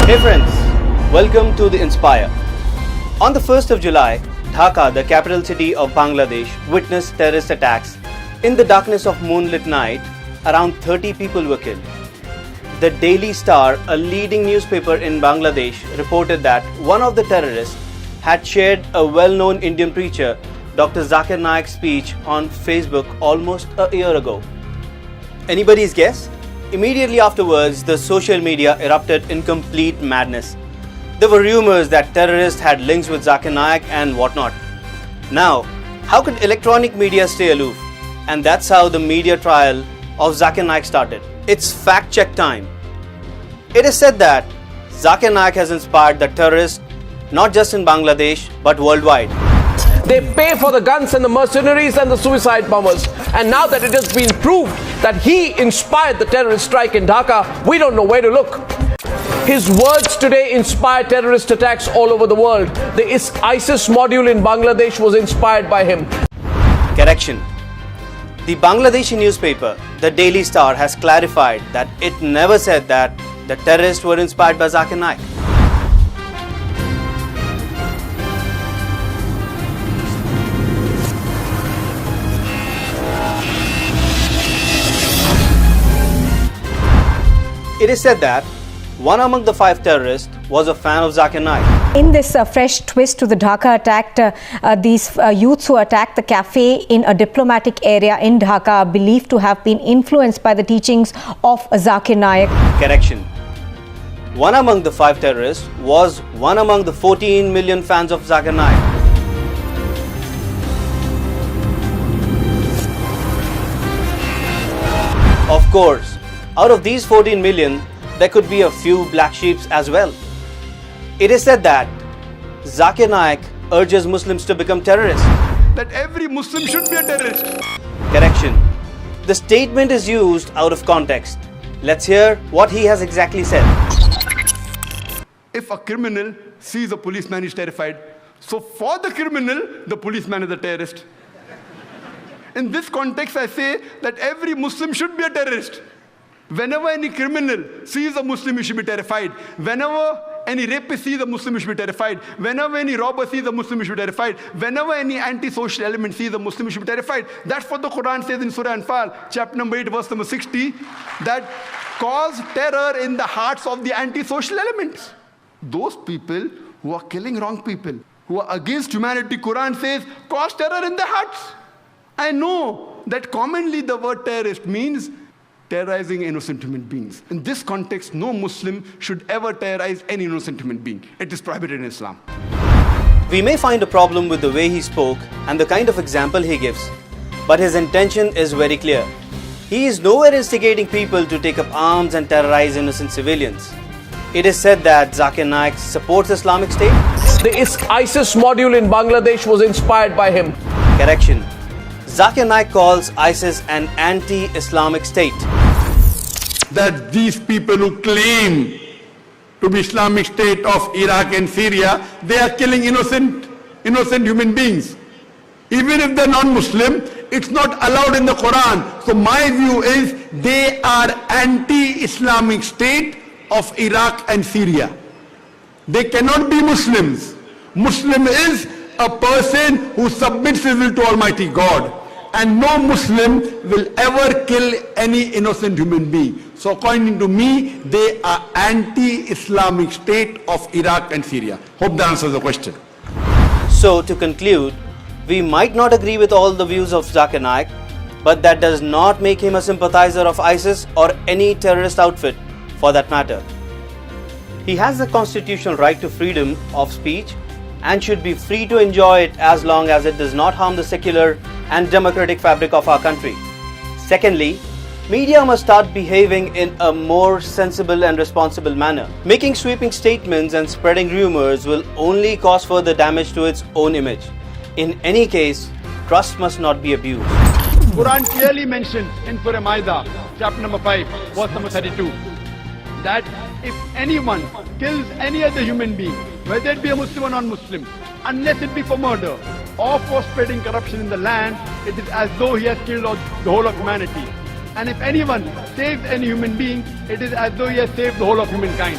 Hey friends, welcome to the Inspire. On the 1st of July, Dhaka, the capital city of Bangladesh, witnessed terrorist attacks. In the darkness of moonlit night, around 30 people were killed. The Daily Star, a leading newspaper in Bangladesh, reported that one of the terrorists had shared a well-known Indian preacher, Dr. Zakir Naik's speech on Facebook almost a year ago. Anybody's guess? Immediately afterwards, the social media erupted in complete madness. There were rumors that terrorists had links with Zakir Naik and whatnot. Now, how could electronic media stay aloof? And that's how the media trial of Zakir Naik started. It's fact-check time. It is said that Zakir Naik has inspired the terrorists not just in Bangladesh but worldwide. They pay for the guns and the mercenaries and the suicide bombers. And now that it has been proved that he inspired the terrorist strike in Dhaka, we don't know where to look. His words today inspire terrorist attacks all over the world. The ISIS module in Bangladesh was inspired by him. Correction. The Bangladeshi newspaper, the Daily Star, has clarified that it never said that the terrorists were inspired by Zakir Naik. It is said that one among the 5 terrorists was a fan of Zakir Naik. In this fresh twist to the Dhaka attack, these youths who attacked the cafe in a diplomatic area in Dhaka are believed to have been influenced by the teachings of Zakir Naik. Correction. One among the 5 terrorists was one among the 14 million fans of Zakir Naik. Of course, out of these 14 million, there could be a few black sheep as well. It is said that Zakir Naik urges Muslims to become terrorists. That every Muslim should be a terrorist. Correction. The statement is used out of context. Let's hear what he has exactly said. If a criminal sees a policeman, he's terrified. So for the criminal, the policeman is a terrorist. In this context, I say that every Muslim should be a terrorist. Whenever any criminal sees a Muslim, he should be terrified. Whenever any rapist sees a Muslim, he should be terrified. Whenever any robber sees a Muslim, he should be terrified. Whenever any anti-social element sees a Muslim, he should be terrified. That's what the Quran says in Surah Anfal, chapter number 8, verse number 60, that cause terror in the hearts of the anti-social elements. Those people who are killing wrong people, who are against humanity, Quran says, cause terror in their hearts. I know that commonly the word terrorist means terrorizing innocent human beings. In this context, no Muslim should ever terrorize any innocent human being. It is prohibited in Islam. We may find a problem with the way he spoke and the kind of example he gives, but his intention is very clear. He is nowhere instigating people to take up arms and terrorize innocent civilians. It is said that Zakir Naik supports Islamic State. The ISIS module in Bangladesh was inspired by him. Correction. Zakir Naik calls ISIS an anti-Islamic state. That these people who claim to be Islamic State of Iraq and Syria, they are killing innocent human beings. Even if they're non-Muslim, it's not allowed in the Quran. So my view is they are anti-Islamic State of Iraq and Syria. They cannot be Muslims. Muslim is a person who submits his will to Almighty God. And no Muslim will ever kill any innocent human being. So according to me, they are anti-Islamic State of Iraq and Syria. Hope that answers the question. So to conclude, we might not agree with all the views of Zakir Naik, but that does not make him a sympathizer of ISIS or any terrorist outfit for that matter. He has the constitutional right to freedom of speech and should be free to enjoy it as long as it does not harm the secular and democratic fabric of our country. Secondly, media must start behaving in a more sensible and responsible manner. Making sweeping statements and spreading rumors will only cause further damage to its own image. In any case, trust must not be abused. Quran clearly mentions in Surah Maida, chapter number 5, verse number 32, that if anyone kills any other human being, whether it be a Muslim or non-Muslim, unless it be for murder or for spreading corruption in the land, it is as though he has killed the whole of humanity. And if anyone saves any human being, it is as though he has saved the whole of humankind.